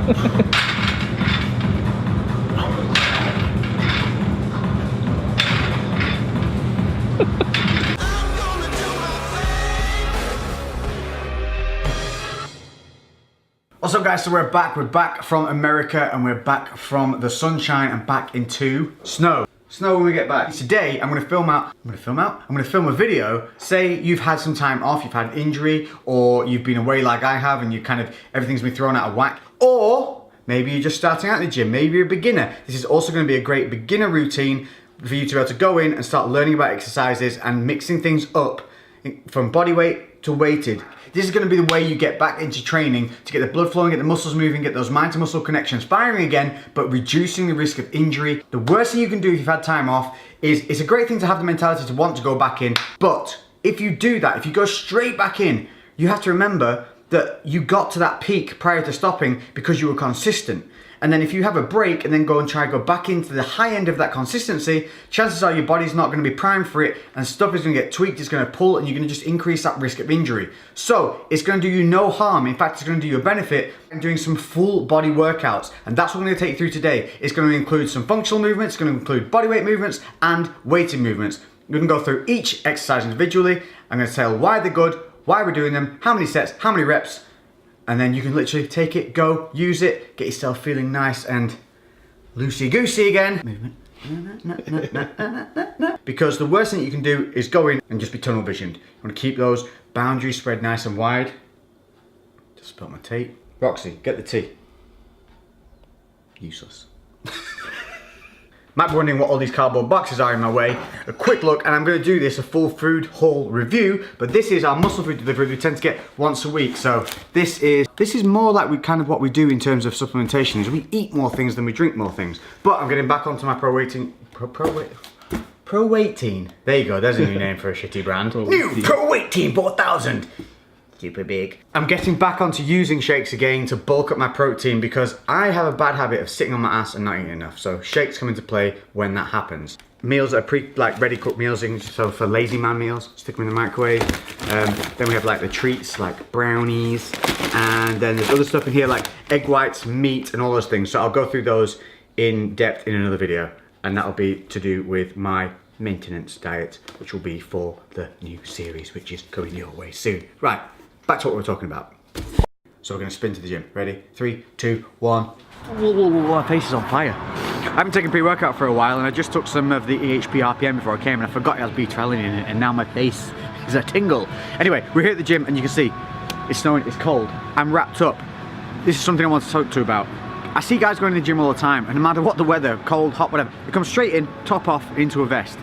What's up guys, so we're back from America and we're back from the sunshine and back into snow. Snow when we get back. Today I'm gonna film a video. Say you've had some time off, you've had an injury, or you've been away like I have and you everything's been thrown out of whack. Or maybe you're just starting out in the gym, maybe you're a beginner. This is also gonna be a great beginner routine for you to be able to go in and start learning about exercises and mixing things up from body weight to weighted. This is going to be the way you get back into training to get the blood flowing, get the muscles moving, get those mind to muscle connections firing again, but reducing the risk of injury. The worst thing you can do if you've had time off is, it's a great thing to have the mentality to want to go back in, but if you do that, if you go straight back in, you have to remember that you got to that peak prior to stopping because you were consistent. And then if you have a break and then go and try to go back into the high end of that consistency, chances are your body's not going to be primed for it and stuff is going to get tweaked, it's going to pull, and you're going to just increase that risk of injury. So it's going to do you no harm. In fact, it's going to do you a benefit in doing some full body workouts. And that's what I'm going to take you through today. It's going to include some functional movements, it's going to include body weight movements and weighted movements. We're going to go through each exercise individually. I'm going to tell why they're good, why we're doing them, how many sets, how many reps, and then you can literally take it, go, use it, get yourself feeling nice and loosey-goosey again. Movement. Because the worst thing you can do is go in and just be tunnel visioned. You want to keep those boundaries spread nice and wide. Just spilt my tea. Roxy, get the tea. Useless. Might be wondering what all these cardboard boxes are in my way. A quick look, and I'm going to do this a full food haul review, but this is our muscle food delivery we tend to get once a week. So this is more like what we do in terms of supplementation, is we eat more things than we drink more things. But I'm getting back onto my Pro Weighteen. There you go, there's a new name for a shitty brand. New Pro Weighteen 4000. Super big. I'm getting back onto using shakes again to bulk up my protein because I have a bad habit of sitting on my ass and not eating enough. So shakes come into play when that happens. Meals are ready cooked meals, so for lazy man meals, stick them in the microwave. Then we have like the treats like brownies, and then there's other stuff in here like egg whites, meat, and all those things. So I'll go through those in depth in another video, and that'll be to do with my maintenance diet, which will be for the new series, which is coming your way soon. Right. Back to what we're talking about. So we're going to spin to the gym. Ready? 3, 2, 1. My face is on fire. I haven't taken pre-workout for a while, and I just took some of the EHP RPM before I came, and I forgot it has B-Trelin in it, and now my face is a tingle. Anyway, we're here at the gym, and you can see it's snowing, it's cold. I'm wrapped up. This is something I want to talk to you about. I see guys going to the gym all the time, and no matter what the weather, cold, hot, whatever, they come straight in, top off, into a vest.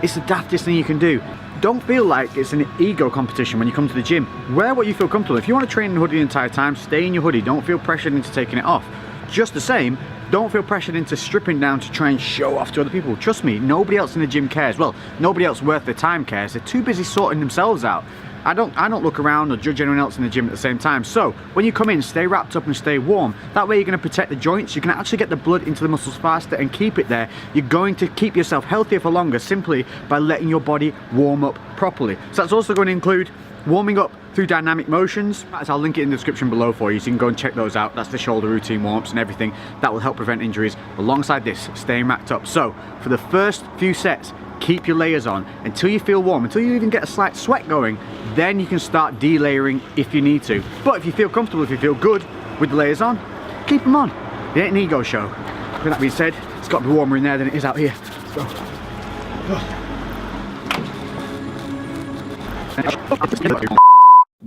It's the daftest thing you can do. Don't feel like it's an ego competition when you come to the gym. Wear what you feel comfortable. If you want to train in a hoodie the entire time, stay in your hoodie. Don't feel pressured into taking it off. Just the same, don't feel pressured into stripping down to try and show off to other people. Trust me, nobody else in the gym cares. Well, nobody else worth their time cares. They're too busy sorting themselves out. I don't look around or judge anyone else in the gym at the same time. So when you come in, stay wrapped up and stay warm. That way you're going to protect the joints. You can actually get the blood into the muscles faster and keep it there. You're going to keep yourself healthier for longer simply by letting your body warm up properly. So that's also going to include warming up through dynamic motions. I'll link it in the description below for you, so you can go and check those out. That's the shoulder routine warm-ups and everything that will help prevent injuries alongside this, staying wrapped up. So for the first few sets, keep your layers on until you feel warm, until you even get a slight sweat going. Then you can start delayering if you need to. But if you feel comfortable, if you feel good with the layers on, keep them on. It ain't an ego show. With that being said, it's got to be warmer in there than it is out here. Let's go.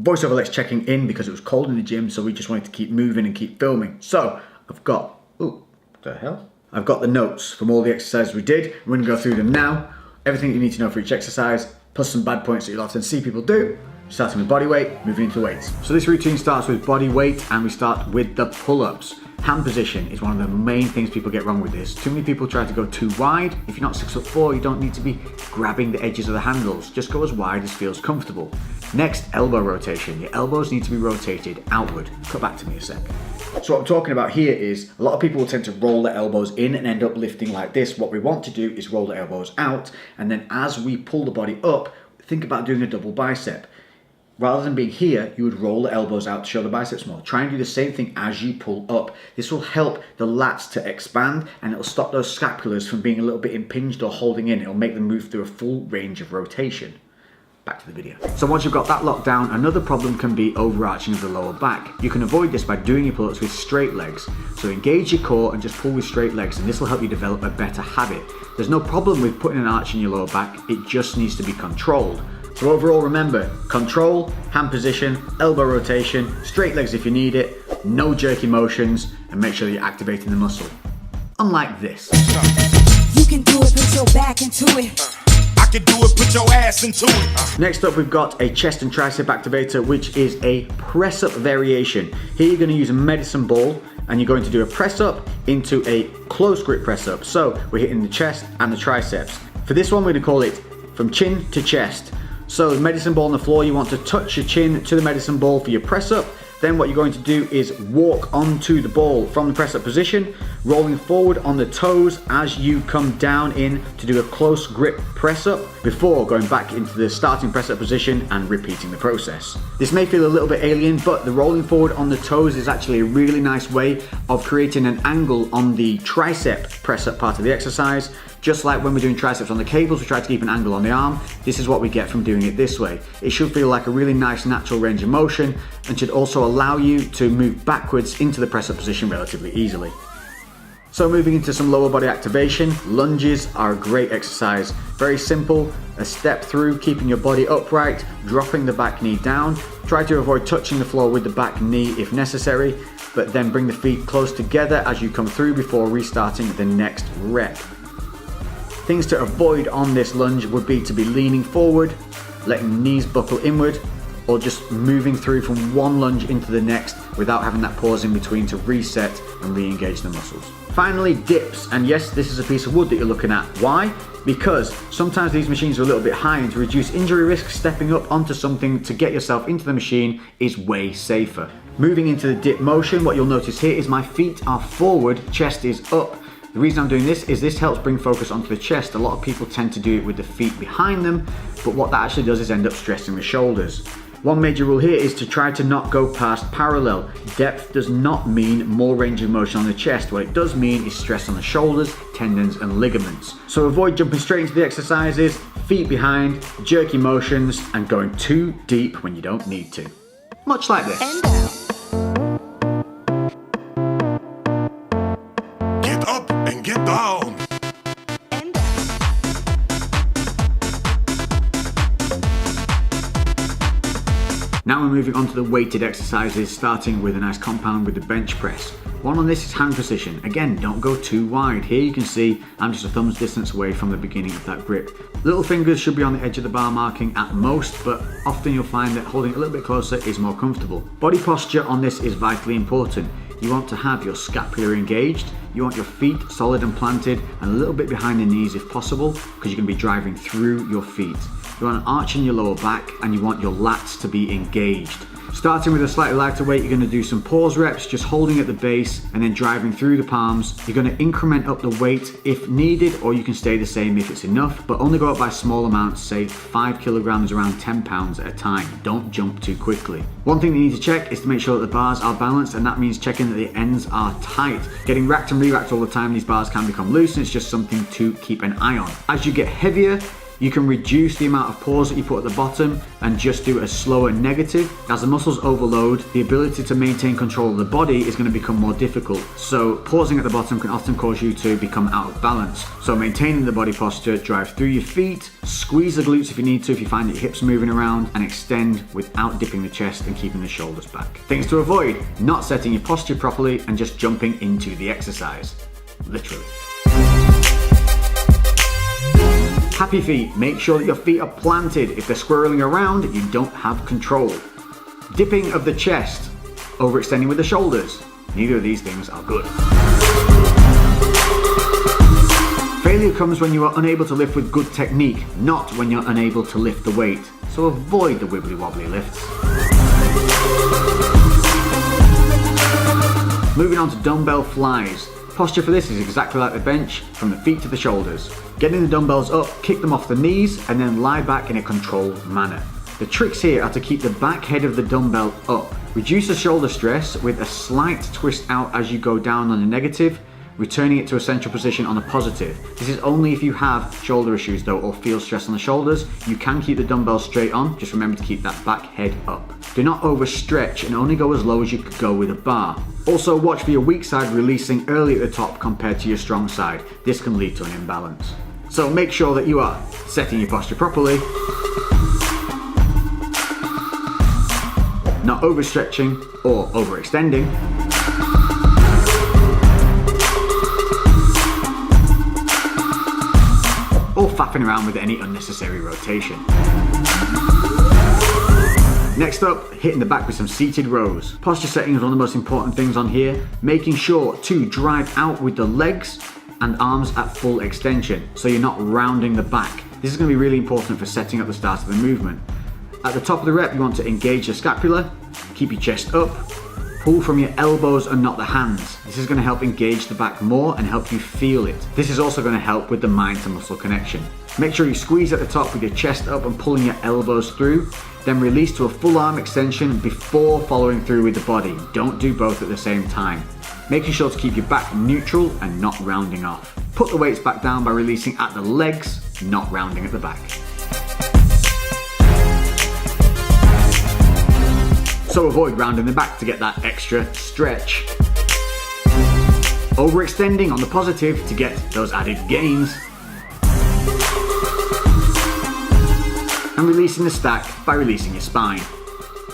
Voiceover Lex checking in because it was cold in the gym, so we just wanted to keep moving and keep filming. So I've got, what the hell? I've got the notes from all the exercises we did. We're going to go through them now. Everything you need to know for each exercise, plus some bad points that you'll often see people do. Starting with body weight, moving into weights. So this routine starts with body weight, and we start with the pull-ups. Hand position is one of the main things people get wrong with this. Too many people try to go too wide. If you're not 6'4", you don't need to be grabbing the edges of the handles. Just go as wide as feels comfortable. Next, elbow rotation. Your elbows need to be rotated outward. Come back to me a sec. So what I'm talking about here is a lot of people will tend to roll their elbows in and end up lifting like this. What we want to do is roll the elbows out, and then as we pull the body up, think about doing a double bicep. Rather than being here, you would roll the elbows out to show the biceps more. Try and do the same thing as you pull up. This will help the lats to expand, and it'll stop those scapulars from being a little bit impinged or holding in. It'll make them move through a full range of rotation. Back to the video. So once you've got that locked down, another problem can be overarching of the lower back. You can avoid this by doing your pull-ups with straight legs. So engage your core and just pull with straight legs, and this will help you develop a better habit. There's no problem with putting an arch in your lower back, it just needs to be controlled. So overall, remember, control, hand position, elbow rotation, straight legs if you need it, no jerky motions, and make sure you're activating the muscle. Unlike this. You can do it, put your back into it. I can do it, put your ass into it. Next up, we've got a chest and tricep activator, which is a press up variation. Here you're going to use a medicine ball, and you're going to do a press up into a close grip press up. So we're hitting the chest and the triceps. For this one, we're going to call it from chin to chest. So the medicine ball on the floor, you want to touch your chin to the medicine ball for your press up. Then what you're going to do is walk onto the ball from the press up position, rolling forward on the toes as you come down in to do a close grip press up before going back into the starting press up position and repeating the process. This may feel a little bit alien, but the rolling forward on the toes is actually a really nice way of creating an angle on the tricep press up part of the exercise. Just like when we're doing triceps on the cables, we try to keep an angle on the arm. This is what we get from doing it this way. It should feel like a really nice natural range of motion and should also allow you to move backwards into the press up position relatively easily. So moving into some lower body activation, lunges are a great exercise. Very simple, a step through, keeping your body upright, dropping the back knee down. Try to avoid touching the floor with the back knee if necessary, but then bring the feet close together as you come through before restarting the next rep. Things to avoid on this lunge would be to be leaning forward, letting the knees buckle inward, or just moving through from one lunge into the next without having that pause in between to reset and re-engage the muscles. Finally, dips, and yes, this is a piece of wood that you're looking at. Why? Because sometimes these machines are a little bit high, and to reduce injury risk, stepping up onto something to get yourself into the machine is way safer. Moving into the dip motion, what you'll notice here is my feet are forward, chest is up. The reason I'm doing this is this helps bring focus onto the chest. A lot of people tend to do it with the feet behind them, but what that actually does is end up stressing the shoulders. One major rule here is to try to not go past parallel. Depth does not mean more range of motion on the chest. What it does mean is stress on the shoulders, tendons, and ligaments. So avoid jumping straight into the exercises, feet behind, jerky motions, and going too deep when you don't need to. Much like this. And down. Get up and get down. And down. Now we're moving on to the weighted exercises, starting with a nice compound with the bench press. One on this is hand position. Again, don't go too wide. Here you can see I'm just a thumb's distance away from the beginning of that grip. Little fingers should be on the edge of the bar marking at most, but often you'll find that holding it a little bit closer is more comfortable. Body posture on this is vitally important. You want to have your scapula engaged, you want your feet solid and planted and a little bit behind the knees if possible, because you're going to be driving through your feet. You want an arch in your lower back and you want your lats to be engaged. Starting with a slightly lighter weight, you're going to do some pause reps, just holding at the base and then driving through the palms. You're going to increment up the weight if needed, or you can stay the same if it's enough, but only go up by small amounts, say 5 kilograms, around 10 pounds at a time. Don't jump too quickly. One thing you need to check is to make sure that the bars are balanced, and that means checking that the ends are tight. Getting racked and re-racked all the time, these bars can become loose, and it's just something to keep an eye on. As you get heavier, you can reduce the amount of pause that you put at the bottom and just do a slower negative. As the muscles overload, the ability to maintain control of the body is going to become more difficult. So pausing at the bottom can often cause you to become out of balance. So maintaining the body posture, drive through your feet, squeeze the glutes if you need to, if you find that your hips are moving around, and extend without dipping the chest and keeping the shoulders back. Things to avoid: not setting your posture properly and just jumping into the exercise. Literally. Happy feet, make sure that your feet are planted. If they're squirreling around, you don't have control. Dipping of the chest, overextending with the shoulders. Neither of these things are good. Failure comes when you are unable to lift with good technique, not when you're unable to lift the weight. So avoid the wibbly wobbly lifts. Moving on to dumbbell flies. Posture for this is exactly like the bench, from the feet to the shoulders. Getting the dumbbells up, kick them off the knees, and then lie back in a controlled manner. The tricks here are to keep the back head of the dumbbell up. Reduce the shoulder stress with a slight twist out as you go down on the negative, returning it to a central position on the positive. This is only if you have shoulder issues though, or feel stress on the shoulders. You can keep the dumbbell straight on, just remember to keep that back head up. Do not overstretch and only go as low as you could go with a bar. Also watch for your weak side releasing early at the top compared to your strong side. This can lead to an imbalance. So make sure that you are setting your posture properly, not overstretching or overextending, or faffing around with any unnecessary rotation. Next up, hitting the back with some seated rows. Posture setting is one of the most important things on here, making sure to drive out with the legs and arms at full extension, so you're not rounding the back. This is going to be really important for setting up the start of the movement. At the top of the rep, you want to engage the scapula, keep your chest up, pull from your elbows and not the hands. This is going to help engage the back more and help you feel it. This is also going to help with the mind to muscle connection. Make sure you squeeze at the top with your chest up and pulling your elbows through, then release to a full arm extension before following through with the body. Don't do both at the same time. Making sure to keep your back neutral and not rounding off. Put the weights back down by releasing at the legs, not rounding at the back. So avoid rounding the back to get that extra stretch. Overextending on the positive to get those added gains. And releasing the stack by releasing your spine.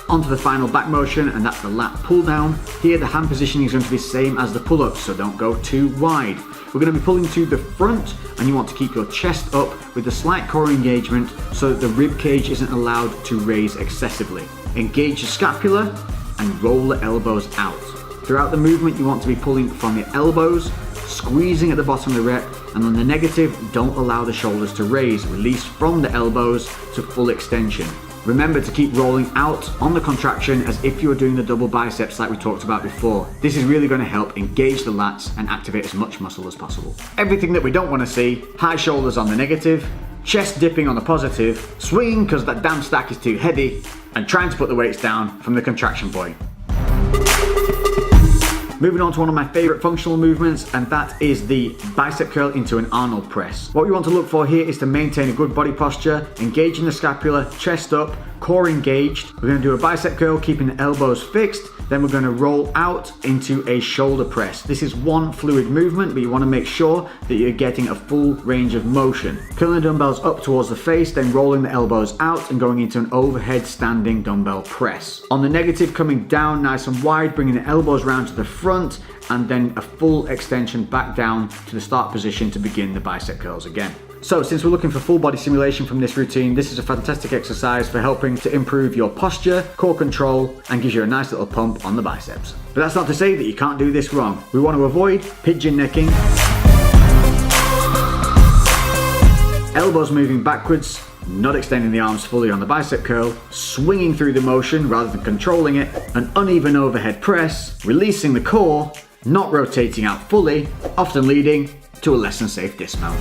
Onto the final back motion, and that's the lat pull down. Here the hand positioning is going to be the same as the pull-ups, so don't go too wide. We're going to be pulling to the front, and you want to keep your chest up with a slight core engagement so that the rib cage isn't allowed to raise excessively. Engage the scapula and roll the elbows out. Throughout the movement, you want to be pulling from your elbows, squeezing at the bottom of the rep, and on the negative, don't allow the shoulders to raise. Release from the elbows to full extension. Remember to keep rolling out on the contraction as if you were doing the double biceps like we talked about before. This is really going to help engage the lats and activate as much muscle as possible. Everything that we don't want to see: high shoulders on the negative, chest dipping on the positive, swinging because that damn stack is too heavy, and trying to put the weights down from the contraction point. Moving on to one of my favorite functional movements, and that is the bicep curl into an Arnold press. What we want to look for here is to maintain a good body posture, engaging the scapula, chest up, core engaged. We're going to do a bicep curl, keeping the elbows fixed. Then we're going to roll out into a shoulder press. This is one fluid movement, but you want to make sure that you're getting a full range of motion. Curling the dumbbells up towards the face, then rolling the elbows out and going into an overhead standing dumbbell press. On the negative, coming down nice and wide, bringing the elbows round to the front, and then a full extension back down to the start position to begin the bicep curls again. So since we're looking for full body simulation from this routine, this is a fantastic exercise for helping to improve your posture, core control, and gives you a nice little pump on the biceps. But that's not to say that you can't do this wrong. We want to avoid pigeon necking, elbows moving backwards, not extending the arms fully on the bicep curl, swinging through the motion rather than controlling it, an uneven overhead press, releasing the core, not rotating out fully, often leading to a less than safe dismount.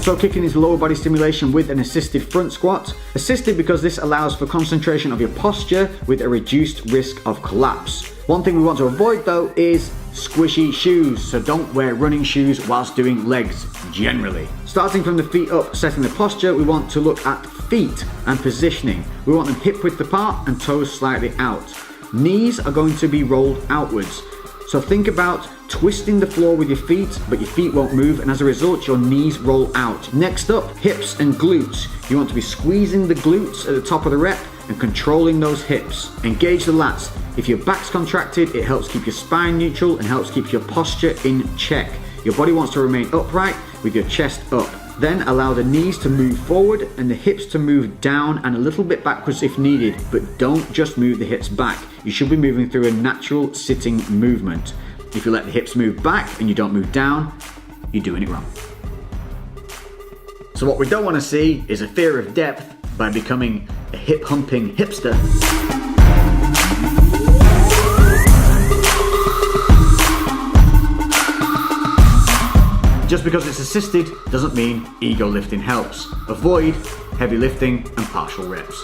So kicking is lower body stimulation with an assisted front squat. Assisted because this allows for concentration of your posture with a reduced risk of collapse. One thing we want to avoid though is squishy shoes, so don't wear running shoes whilst doing legs generally. Starting from the feet up, setting the posture, we want to look at feet and positioning. We want them hip width apart and toes slightly out. Knees are going to be rolled outwards. So think about twisting the floor with your feet, but your feet won't move, and as a result, your knees roll out. Next up, hips and glutes. You want to be squeezing the glutes at the top of the rep and controlling those hips. Engage the lats. If your back's contracted, it helps keep your spine neutral and helps keep your posture in check. Your body wants to remain upright with your chest up. Then allow the knees to move forward and the hips to move down and a little bit backwards if needed, but don't just move the hips back. You should be moving through a natural sitting movement. If you let the hips move back and you don't move down, you're doing it wrong. So what we don't want to see is a fear of depth by becoming a hip humping hipster. Just Just because it's assisted doesn't mean ego lifting helps. Avoid heavy lifting and partial reps.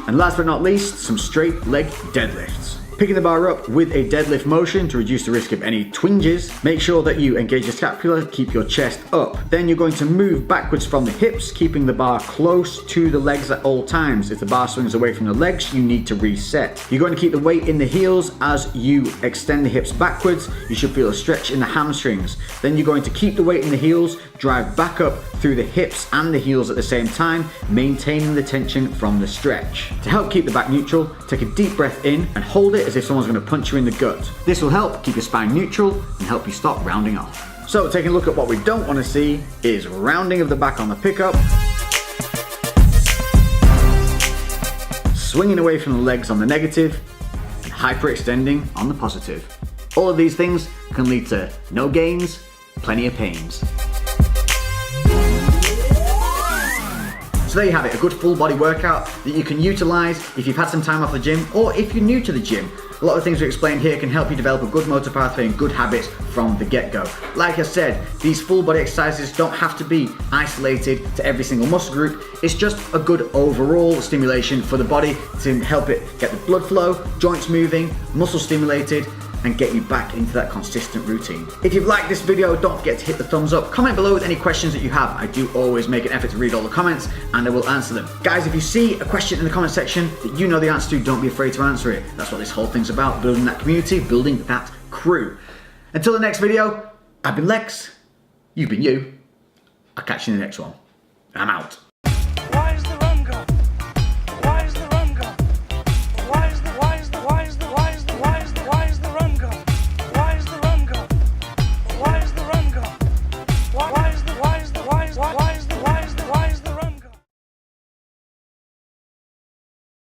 And last but not least, some straight leg deadlifts. Picking the bar up with a deadlift motion to reduce the risk of any twinges. Make sure that you engage your scapula, keep your chest up. Then you're going to move backwards from the hips, keeping the bar close to the legs at all times. If the bar swings away from the legs, you need to reset. You're going to keep the weight in the heels as you extend the hips backwards. You should feel a stretch in the hamstrings. Then you're going to keep the weight in the heels, drive back up through the hips and the heels at the same time, maintaining the tension from the stretch. To help keep the back neutral, take a deep breath in and hold it as if someone's going to punch you in the gut. This will help keep your spine neutral and help you stop rounding off. So taking a look at what we don't want to see is rounding of the back on the pickup, swinging away from the legs on the negative, and hyperextending on the positive. All of these things can lead to no gains, plenty of pains. So there you have it, a good full body workout that you can utilize if you've had some time off the gym or if you're new to the gym. A lot of things we explained here can help you develop a good motor pathway and good habits from the get-go. Like I said, these full body exercises don't have to be isolated to every single muscle group. It's just a good overall stimulation for the body to help it get the blood flow, joints moving, muscle stimulated, and get you back into that consistent routine. If you've liked this video, don't forget to hit the thumbs up. Comment below with any questions that you have. I do always make an effort to read all the comments and I will answer them. Guys, if you see a question in the comment section that you know the answer to, don't be afraid to answer it. That's what this whole thing's about, building that community, building that crew. Until the next video, I've been Lex, you've been you. I'll catch you in the next one. I'm out.